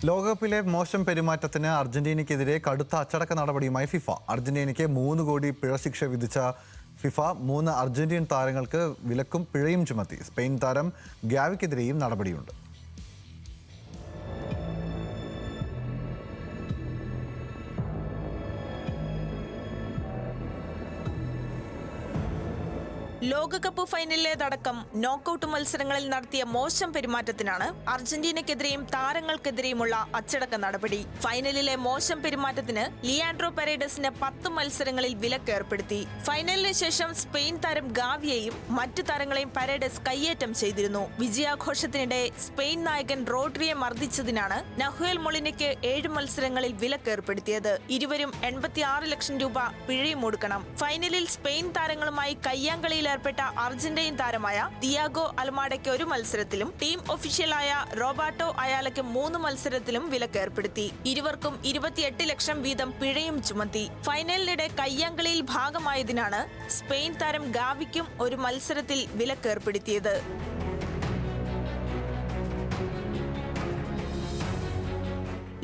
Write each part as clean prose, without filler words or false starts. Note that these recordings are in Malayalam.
ലോകകപ്പിലെ മോശം പെരുമാറ്റത്തിന് അർജന്റീനയ്ക്കെതിരെ കടുത്ത അച്ചടക്ക നടപടിയുമായി ഫിഫ. അർജന്റീനയ്ക്ക് 3 കോടി പിഴ ശിക്ഷ വിധിച്ച ഫിഫ 3 അർജന്റീൻ താരങ്ങൾക്ക് വിലക്കും പിഴയും ചുമത്തി. സ്പെയിൻ താരം ഗ്യാവിക്കെതിരെയും നടപടിയുണ്ട്. ലോകകപ്പ് ഫൈനലിലേതടക്കം നോക്കൌട്ട് മത്സരങ്ങളിൽ നടത്തിയ മോശം പെരുമാറ്റത്തിനാണ് അർജന്റീനയ്ക്കെതിരെയും താരങ്ങൾക്കെതിരെയുമുള്ള അച്ചടക്ക നടപടി. ഫൈനലിലെ മോശം പെരുമാറ്റത്തിന് ലിയാൻഡ്രോ പെരേഡസിന് 10 മത്സരങ്ങളിൽ വിലക്ക് ഏർപ്പെടുത്തി. ഫൈനലിന് ശേഷം സ്പെയിൻ താരം ഗാവിയെയും മറ്റു താരങ്ങളെയും പെരേഡസ് കയ്യേറ്റം ചെയ്തിരുന്നു. വിജയാഘോഷത്തിനിടെ സ്പെയിൻ നായകൻ റോഡ്രിയെ മർദ്ദിച്ചതിനാണ് നഹുൽ മൊളിനയ്ക്ക് 7 മത്സരങ്ങളിൽ വിലക്ക് ഏർപ്പെടുത്തിയത്. ഇരുവരും 86 ലക്ഷം രൂപ പിഴയും കൊടുക്കണം. ഫൈനലിൽ സ്പെയിൻ താരങ്ങളുമായി കയ്യാങ്കളിയിൽ ഏർപ്പെട്ട അർജന്റീൻ താരമായ തിയാഗോ അൽമാഡയ്ക്ക് 1 മത്സരത്തിലും ടീം ഒഫീഷ്യലായ റോബർട്ടോ അയാലയ്ക്ക് 3 മത്സരത്തിലും വിലക്ക് ഏർപ്പെടുത്തി. ഇരുവർക്കും 28 ലക്ഷം വീതം പിഴയും ചുമത്തി. ഫൈനലിനിടെ കയ്യാങ്കളിയിൽ ഭാഗമായതിനാണ് സ്പെയിൻ താരം ഗാവിക്കും 1 മത്സരത്തിൽ വിലക്ക് ഏർപ്പെടുത്തിയത്.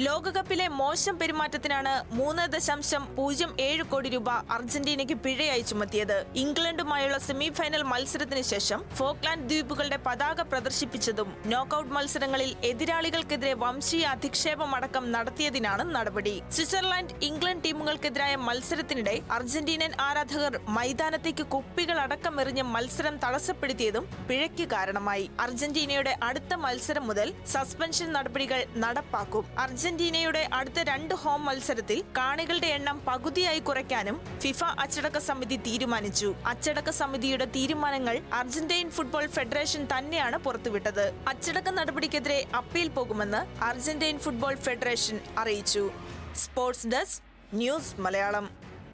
ലോകകപ്പിലെ മോശം പെരുമാറ്റത്തിനാണ് 3.07 കോടി രൂപ അർജന്റീനയ്ക്ക് പിഴയായി ചുമത്തിയത്. ഇംഗ്ലണ്ടുമായുള്ള സെമി ഫൈനൽ മത്സരത്തിന് ശേഷം ഫോക്ലാൻഡ് ദ്വീപുകളുടെ പതാക പ്രദർശിപ്പിച്ചതും നോക്കൌട്ട് മത്സരങ്ങളിൽ എതിരാളികൾക്കെതിരെ വംശീയ അധിക്ഷേപമടക്കം നടത്തിയതിനാണ് നടപടി. സ്വിറ്റ്സർലാൻഡ്, ഇംഗ്ലണ്ട് ടീമുകൾക്കെതിരായ മത്സരത്തിനിടെ അർജന്റീനൻ ആരാധകർ മൈതാനത്തേക്ക് കുപ്പികൾ അടക്കം എറിഞ്ഞ് മത്സരം തടസ്സപ്പെടുത്തിയതും പിഴയ്ക്ക് കാരണമായി. അർജന്റീനയുടെ അടുത്ത മത്സരം മുതൽ സസ്പെൻഷൻ നടപടികൾ നടപ്പാക്കും. അർജന്റീനയുടെ അടുത്ത 2 ഹോം മത്സരത്തിൽ കാണികളുടെ എണ്ണം പകുതിയായി കുറയ്ക്കാനും ഫിഫ അച്ചടക്ക സമിതി തീരുമാനിച്ചു. അച്ചടക്ക സമിതിയുടെ തീരുമാനങ്ങൾ അർജന്റീൻ ഫുട്ബോൾ ഫെഡറേഷൻ തന്നെയാണ് പുറത്തുവിട്ടത്. അച്ചടക്ക നടപടിക്കെതിരെ അപ്പീൽ പോകുമെന്ന് അർജന്റീൻ ഫുട്ബോൾ ഫെഡറേഷൻ അറിയിച്ചു. Sports desk, news Malayalam.